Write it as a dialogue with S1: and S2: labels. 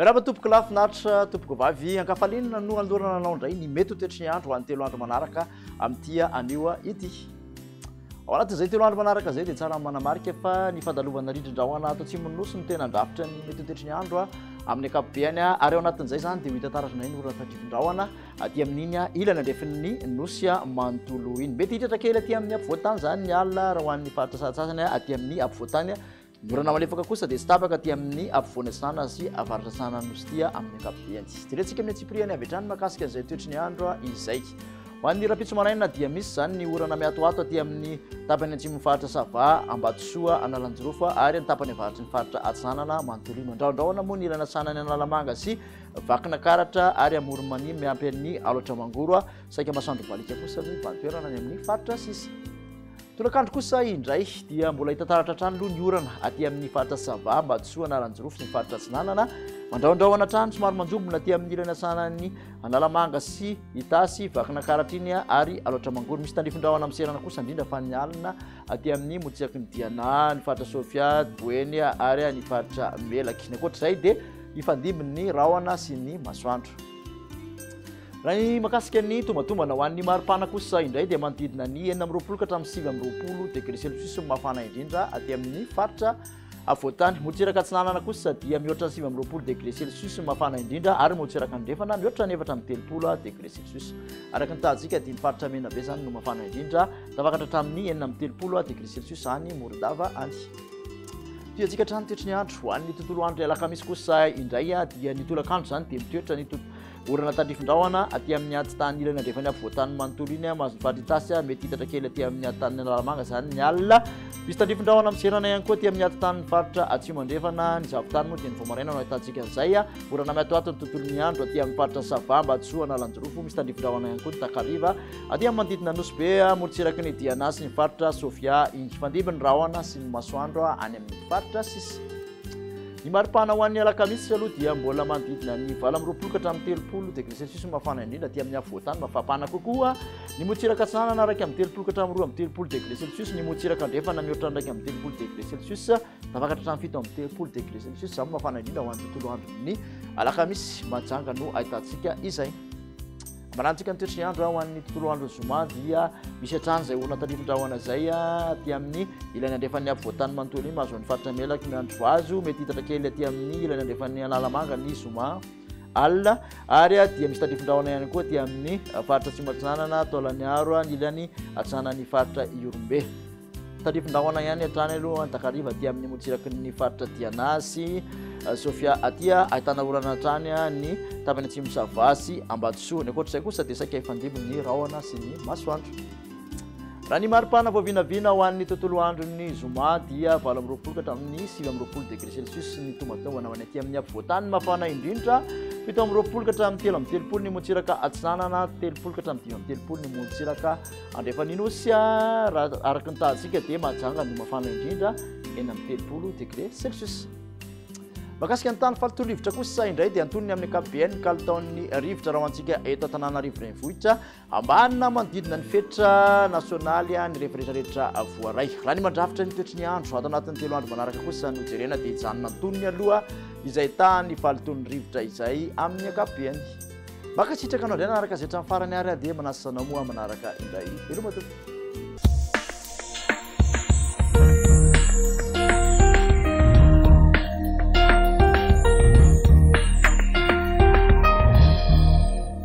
S1: Miarahaba tompoko lafinaritra tompoko vavy ankafalinina no andorana anao indray ny mety ho toetry ny andro ho an'ny 3 andro manaraka amin'ity anio ity. Ao anatin'izay 3 andro manaraka izay dia tsara manamarika fa ny fandalovana rindrin-drahona ato atsimon'ny nosy no tena andrafitra ny mety ho toetry ny andro amin'ny ankapobeny ary ao anatin'izay izany dia ho hita taratra ny orana tandrifin-drahona aty amin'iny ilana andrefin'ny nosy manontolo iny. Mety hitratra kely aty amin'ny ampovoantany izany ny alina raha ho an'ny faritra satsasany aty amin'ny ampovoantany. Ny orana malefaka kosa dia sy tapaka aty amin'ny ampovoany asana sy avaratra asana nosy ity amin'ny ankapobeny. Jerentsika amin'ny atsipriany avy hatrany makasika izay toetry ny andro izay. Ho an'ny rapitso maraina dia misy zany ny orana miatoato aty amin'ny tapany atsimon'ny faritra Sava, Ambatsoa, Analanjorofa ary ny tapany avaratry ny faritra Atsanana, Manontolo. Andraondraona moa ny ilana sanany Analamanga sy Vakina Karatra ary Amoronmany miampy amin'ny Alatra Mangoro, saika Masoandro Balika kosa ny valitoerana ny amin'ny faritra Sisa. Tolakandro kosa indray dia mbola hita taratra hatrany aloha ny orana aty amin'ny faritra Sava, Ambatsoa, Analanjorofa sy ny faritra Atsinanana. Mandraondraona hatrany somary manjombona aty amin'ny ilana sanany Analamanga sy Itasy, Vakina Karatra iny ary Alatra Mangoro. Misy tandrifin-drahona amin'ny serana kosa indrindra fa ny alina aty amin'ny motsiaky ny Diana, ny faritra Sofia, Boeny ary ny faritra Melaky. Ny ankoatr'izay dia ifandimby rahona sy ny masoandro. Raha ny makasika ny tombatombana ho an'ny maripana kosa indray dia manodidina ny 4 ka hatramin'ny 9 degré Celsius mafana indrindra aty amin'ny faritra Avoatany. Motsiraka Atsinanana kosa dia mihoatra ny 9 degré Celsius mafana indrindra ary motsiraka Andrefana mihoatra ny 4 degré Celsius. Araka ny tahantsika dia ny faritra Menabe zany no mafana indrindra tafakatra hatramin'ny 4 degré Celsius any Morodava any. Tiantsika hatrany toetry ny andro ho an'ny tontolo andro alakamisy kosa indray dia ny tolakandro zany dia mitoetra ny orana tandrifin-drahona aty amin'ny antitany ilana andrefany ampovoantany manontolo iny mazony faritra Itasy mety hitatra kely aty amin'ny antitany Analamanga zany ny alina. Misy tandrifin-drahona amin'ny serana ihany koa aty amin'ny antitany faritra Atsimo andrefana ny zavotany moa dia ny voamaraina no ahitantsika an'izay orana miatoato ny tontolo ny andro aty amin'ny faritra Sava, Ambatsoa, Analanjorofa. Misy tandrifin-drahona ihany koa ny Takariva aty amin'ny manodidina Nosy be morotsiraky ny Diana sy ny faritra Sofia iny. Fandimby ny rahona sy ny masoandro any amin'ny faritra Sisa. Ny maripana ho an'ny alakamisy aloha dia mbola manodidina ny 20 ka hatramin'ny 30 degré Celsius mafana indrindra aty amin'ny afovoantany mafapana kokoa. Ny motsiraka Atsinanana araiky amin'ny 30 ka hatramin'ny 30 degré Celsius, ny motsiraka Andrefana mihoatra ndraiky amin'ny 30 degré Celsius, tafakatra hatramin'ny 7 amin'ny 30 degré Celsius samy mafana indrindra ho an'ny tontolo andron'ny alakamisy majanga no ahitantsika izay. Marantsika ny toetry ny andro ho an'ny tontolo andro zoma dia misy hatrany izay orana tandrifin-drahona izay aty amin'ny ilany andrefan'ny afovoantany manontolo iny mahazoan'ny faritra Melaky miandro vazo. Mety hitatra kely aty amin'ny ilany andrefan'ny Analamanga ny zoma alina ary dia misy tandrifin-drahona ihany koa aty amin'ny faritra Atsimo Atsinanana, Taolaniaro, ny ilany atsanan'ny faritra Iorombe. Tandrifin-drahona ihany hatrany aloha ny Takariva aty amin'ny motsiraky ny faritra Diana sy Sofia aty ahitana orana hatrany ny tapany atsimo Sava sy Ambatsoa. Ny ankoatr'izay kosa dia saika ifandimby ny rahona sy ny masoandro. Raha ny maripana voavinavina ho an'ny tontolo andron'ny zoma dia 20 ka hatramin'ny 9 degré Celsius ny tombatombana ho an'ny aty amin'ny afovoantany mafana indrindra, 7 ka hatramin'ny 3 ny motsiraka Atsinanana, 3 ka hatramin'ny 5 ny motsiraka Andrefany Nosy. Raha araka ny tahantsika dia majanga no mafana indrindra 30 degré Celsius. Makasika ny tany fahatolo-rivotra kosa indray dia antonony amin'ny ankapobeny kalitaon'ny rivotra raha ho antsika eto Antananarivo renivohitra ambanina manodidina ny fetra nasionaly ny rehetrarehetra voaray. Raha ny mandrafitra ny toetry ny andro ato anatin'ny 3 andro manaraka kosa no jerena dia hijanona antonony aloha izay tany falitony rivotra izay amin'ny ankapobeny. Makasitraka anao indray nanaraka izay hatramin'ny farany ary dia manasanao moa manaraka indray. Veloma tompoko.